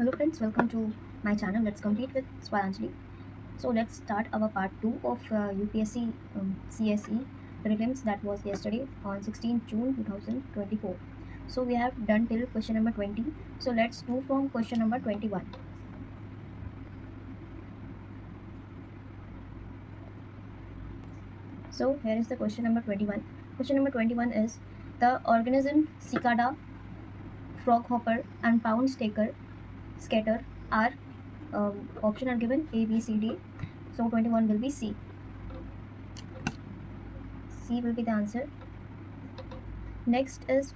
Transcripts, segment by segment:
Hello friends, welcome to my channel. Let's complete with Swaranjali. So let's start our part 2 of UPSC CSE prelims that was yesterday on 16th June 2024. So we have done till question number 20. So let's move from question number 21. So here is the question number 21. Question number 21 is the organism cicada, froghopper and pound scatter are option are given A, B, C, D. So 21 will be C. C will be the answer. Next is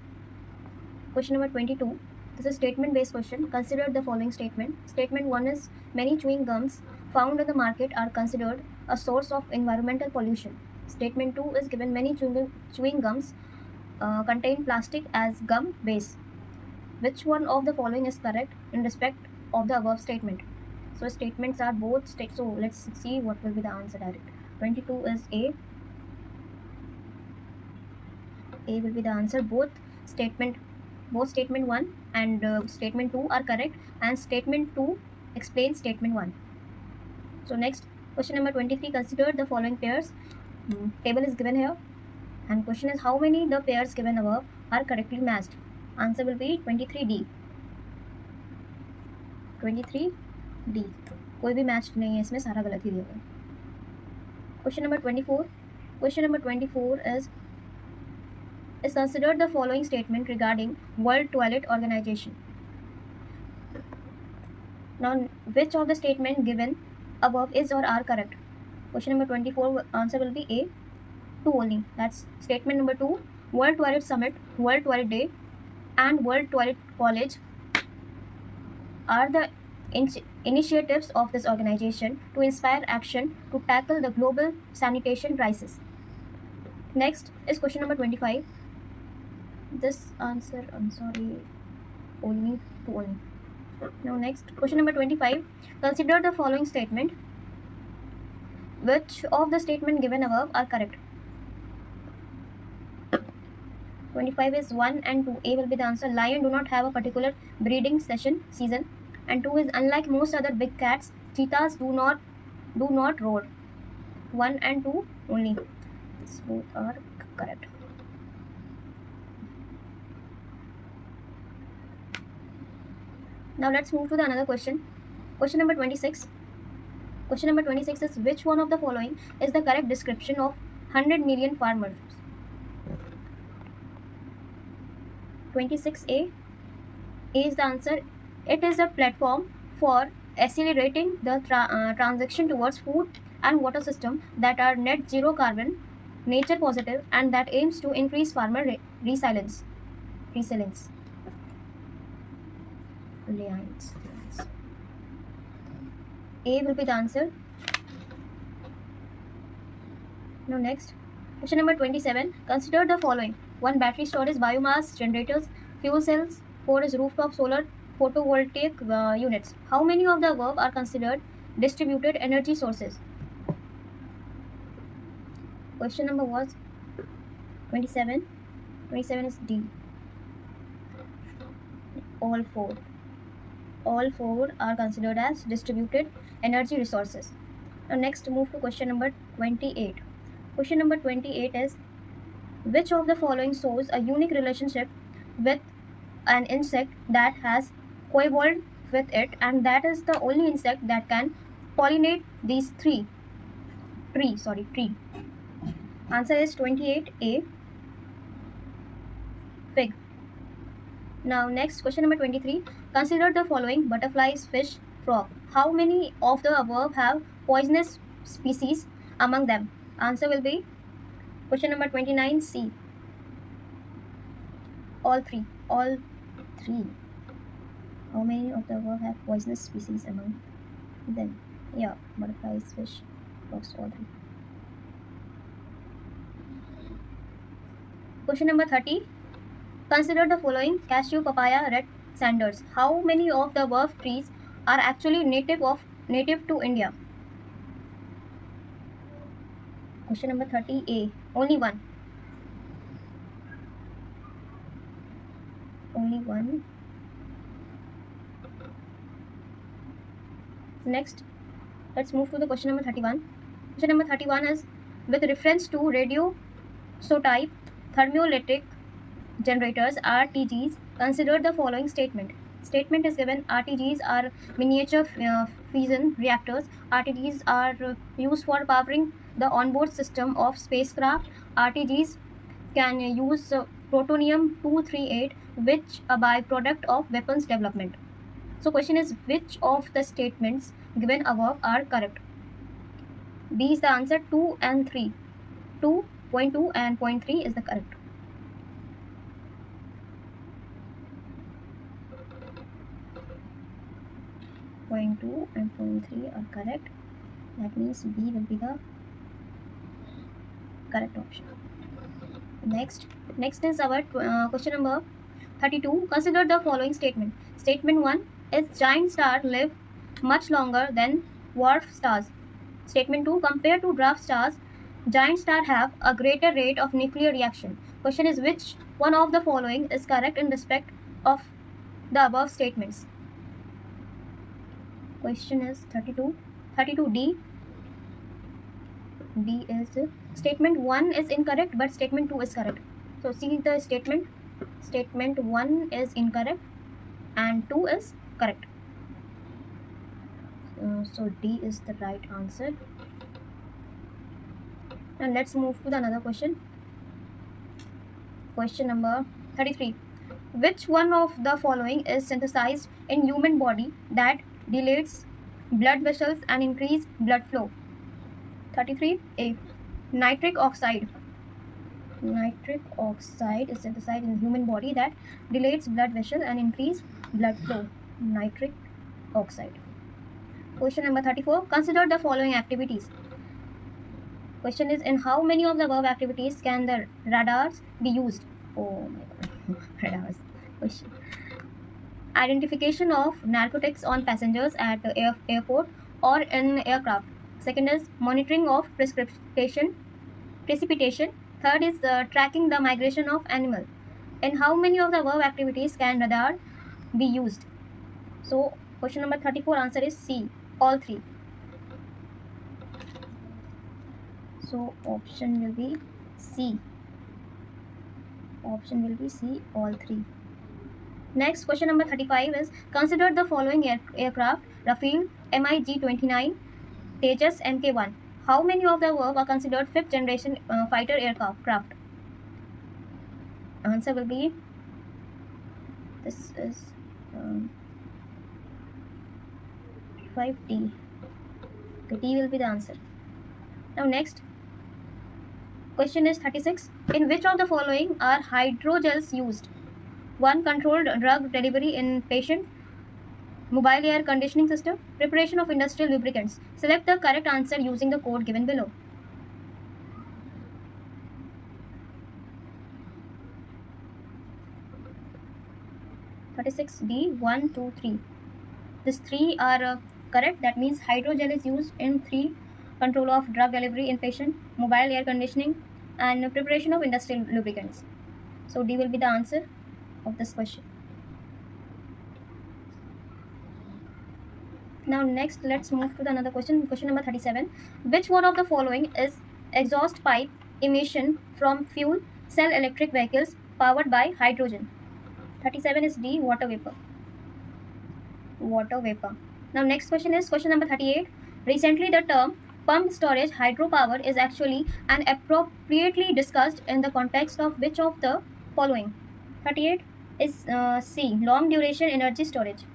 question number 22. This is statement based question. Consider the following statement. Statement 1 is many chewing gums found in the market are considered a source of environmental pollution. Statement 2 is given many chewing gums contain plastic as gum base. Which one of the following is correct in respect of the above statement? So statements are both so let's see what will be the answer direct. 22 is A. A will be the answer. Statement statement 1 and statement 2 are correct, and statement 2 explains statement 1. So next, question number 23. Consider the following pairs. Table is given here, and question is how many the pairs given above are correctly matched. Answer will be 23D. 23D. कोई भी match नहीं है इसमें, सारा गलत ही दिया हुआ है. Question number 24. Question number 24 is consider the following statement regarding World Toilet Organization. Now, which of the statement given above is or are correct? Question number 24 answer will be A. 2 only. That's statement number 2. World Toilet Summit, World Toilet Day and World Toilet College are the initiatives of this organization to inspire action to tackle the global sanitation crisis. Next is question number 25. This answer, I'm sorry, only 2 only. Now next, question number 25. Consider the following statement. Which of the statement given above are correct? 25 is 1 and 2. A will be the answer. Lion do not have a particular breeding season. And 2 is unlike most other big cats, cheetahs do not roar. 1 and 2 only. These both are correct. Now let's move to the another question. Question number 26. Question number 26 is which one of the following is the correct description of 100 million farmers? 26A. A is the answer. It is a platform for accelerating the transition towards food and water system that are net zero carbon, nature positive, and that aims to increase farmer resilience. A will be the answer. Now next, question number 27. Consider the following. 1. Battery storage, biomass generators, fuel cells. 4 is rooftop solar photovoltaic units. How many of the above are considered distributed energy sources? Question number was 27. 27 is D. All four are considered as distributed energy resources. Now next, move to question number 28. Question number 28 is which of the following shows a unique relationship with an insect that has co-evolved with it, and that is the only insect that can pollinate these tree. Answer is 28A. Fig. Now next, question number 23. Consider the following: butterflies, fish, frog. How many of the above have poisonous species among them? Answer will be question number 29 C. All three. How many of the above have poisonous species among them? Yeah, butterflies, fish, frogs, all three. Question number 30. Consider the following: cashew, papaya, red sanders. How many of the above trees are actually native to India? Question number 30A. Only one. Next, let's move to the question number 31. Question number 31 is, with reference to radioisotope thermoelectric generators RTGs, consider the following statement. Statement is given: RTGs are miniature fusion reactors. RTGs are used for powering the onboard system of spacecraft. RTGs can use plutonium 238, which a byproduct of weapons development. So question is, which of the statements given above are correct? B is the answer. 2 and 3. 2.2 and 0.3 is the correct. Point 2 and 0.3 are correct. That means B will be the correct option. Next is our question number 32. Consider the following statement. Statement 1 is, giant stars live much longer than dwarf stars. Statement 2, compared to dwarf stars, giant stars have a greater rate of nuclear reaction. Question is, which one of the following is correct in respect of the above statements? Question is 32. 32D. D is statement 1 is incorrect, but statement 2 is correct. So see the statement. Statement 1 is incorrect and 2 is correct. So D is the right answer. And let's move to another question. Question number 33. Which one of the following is synthesized in human body that dilates blood vessels and increase blood flow? 33A. Nitric oxide. Nitric oxide is synthesized in the human body that dilates blood vessel and increase blood flow. Nitric oxide. Question number 34. Consider the following activities. Question is, in how many of the above activities can the radars be used? Oh my god. Radars. Question. Identification of narcotics on passengers at the airport or in aircraft. Second is monitoring of precipitation. Third is tracking the migration of animal. In how many of the above activities can radar be used? So question number 34 answer is C, all three. So option will be C. Option will be C, all three. Next, question number 35 is, consider the following aircraft: Rafale, MiG-29, Tejas Mk1. How many of the above are considered fifth generation fighter aircraft? Answer will be, this is 5D. Okay, D will be the answer. Now next, question is 36. In which of the following are hydrogels used? 1. Controlled drug delivery in patient, mobile air conditioning system, preparation of industrial lubricants. Select the correct answer using the code given below. D 1, 2, 3. These three are correct. That means hydrogel is used in 3: control of drug delivery in patient, mobile air conditioning, and preparation of industrial lubricants. So D will be the answer of this question. Now next, let's move to the another question. Question number 37. Which one of the following is exhaust pipe emission from fuel cell electric vehicles powered by hydrogen? 37 is D, water vapor. Water vapor. Now next question is question number 38. Recently the term pumped storage hydropower is actually and appropriately discussed in the context of which of the following? 38 is C, long duration energy storage.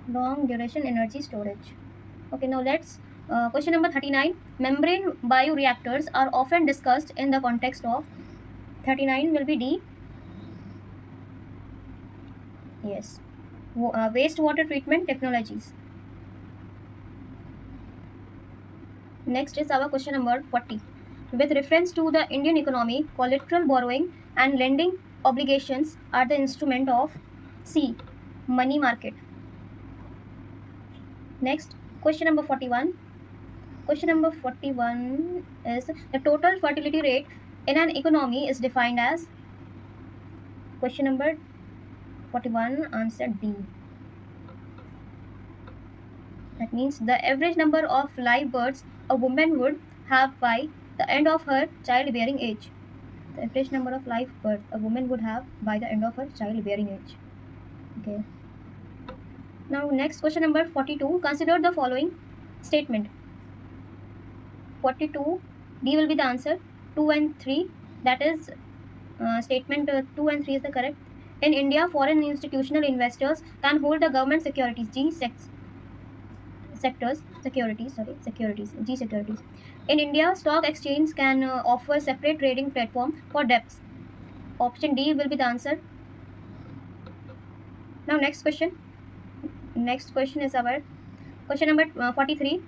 Long duration energy storage. Okay, now let's question number 39. Membrane bioreactors are often discussed in the context of. 39 will be D. Yes. Wastewater treatment technologies. Next is our question number 40. With reference to the Indian economy, collateral borrowing and lending obligations are the instrument of C, money market. Next, question number 41. Question number 41 is, the total fertility rate in an economy is defined as. Question number 41, answer D. That means the average number of live births a woman would have by the end of her childbearing age. The average number of live births a woman would have by the end of her childbearing age. Okay. Now next question number 42. Consider the following statement. 42. D will be the answer. 2 and 3. That is statement 2 and 3 is the correct. In India, foreign institutional investors can hold the government securities. Securities. G securities. In India, stock exchange can offer separate trading platform for debts. Option D will be the answer. Now next question. Next question is our question number 43.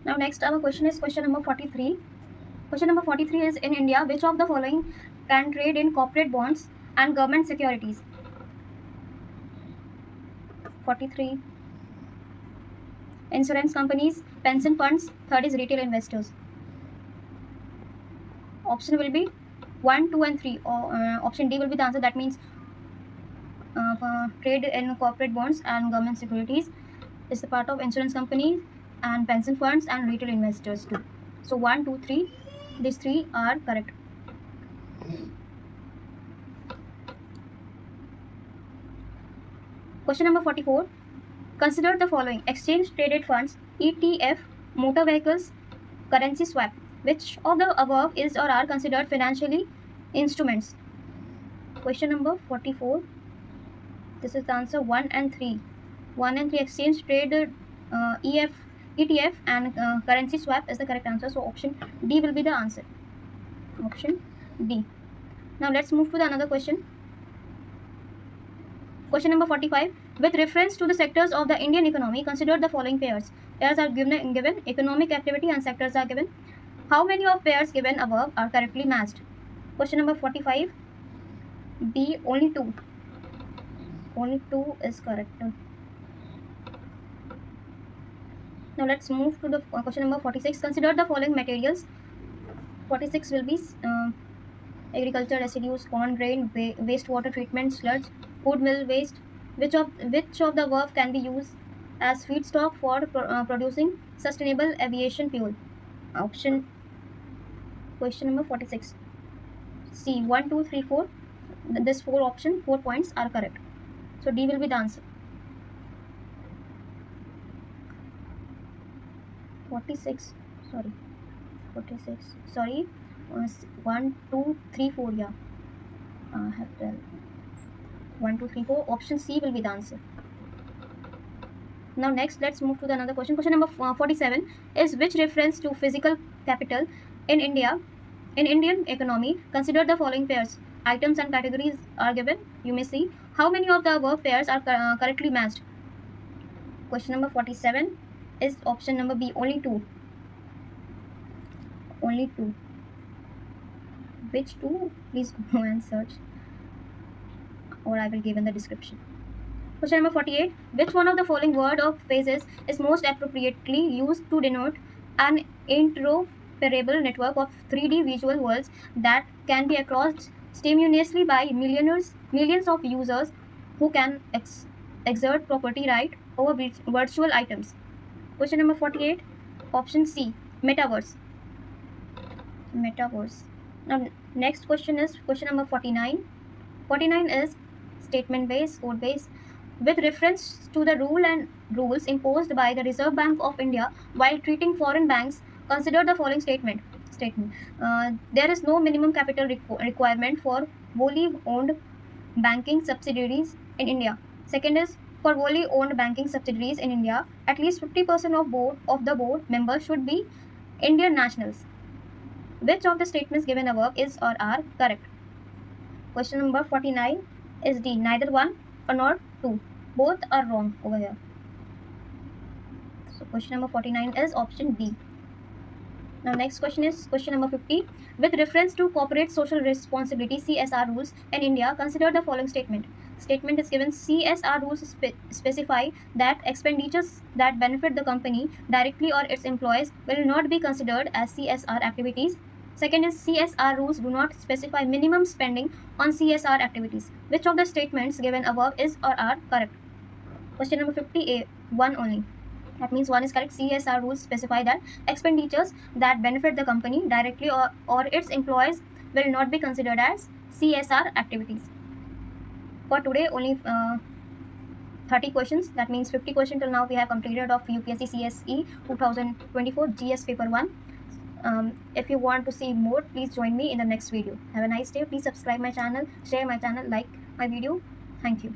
Now next our question is question number 43. Question number 43 is, in India, which of the following can trade in corporate bonds and government securities? 43. Insurance companies, pension funds, third is retail investors. Option will be 1, 2 and 3. Option D will be the answer. That means trade in corporate bonds and government securities is the part of insurance companies and pension funds and retail investors too. So 1, 2, 3. These three are correct. Question number 44. Consider the following: exchange traded funds, ETF, motor vehicles, currency swap. Which of the above is or are considered financially instruments? Question number 44. This is the answer 1 and 3. 1 and 3 exchange traded ETF and currency swap is the correct answer. So option D will be the answer. Option D. Now let's move to the another question. Question number 45. With reference to the sectors of the Indian economy, consider the following pairs. Pairs are given. Economic activity and sectors are given. How many of pairs given above are correctly matched? Question number 45. B. Only 2. Only 2 is correct. Now let's move to the question number 46. Consider the following materials. 46 will be agriculture residues, corn grain, wastewater treatment, sludge, food mill waste. Which of the above can be used as feedstock for producing sustainable aviation fuel? Option. Question number 46. C. 1, 2, 3, 4. This 4 points are correct. So D will be the answer. 46. Sorry. 1, 2, 3, 4. Yeah. I have 12. 1, 2, 3, 4. Option C will be the answer. Now next, let's move to the another question. Question number 47 is, which reference to physical capital in India, in Indian economy, consider the following pairs. Items and categories are given. You may see how many of the above pairs are correctly matched. Question number 47 is option number B. Only 2. Only 2. Which 2? Please go and search, or I will give in the description. Question number 48. Which one of the following word or phrases is most appropriately used to denote an interoperable network of 3D visual worlds that can be accessed simultaneously by millions of users who can exert property right over virtual items? Question number 48. Option C. Metaverse. Now next question is question number 49. 49 is statement based, code based. With reference to the rules imposed by the Reserve Bank of India while treating foreign banks, consider the following statement. There is no minimum capital requirement for wholly owned banking subsidiaries in India. Second is, for wholly owned banking subsidiaries in India, at least 50% of the board members should be Indian nationals. Which of the statements given above is or are correct? Question number 49 is D. Neither 1 or not 2. Both are wrong over here. So question number 49 is option D. Now next question is question number 50. With reference to corporate social responsibility (CSR) rules in India, consider the following statement. Statement is given. CSR rules specify that expenditures that benefit the company directly or its employees will not be considered as CSR activities. Second is CSR rules do not specify minimum spending on CSR activities. Which of the statements given above is or are correct? Question number 50A, 1 only. That means 1 is correct. CSR rules specify that expenditures that benefit the company directly or its employees will not be considered as CSR activities. For today, only 30 questions. That means 50 questions till now we have completed of UPSC CSE 2024 GS paper 1. If you want to see more, please join me in the next video. Have a nice day. Please subscribe my channel, share my channel, like my video. Thank you.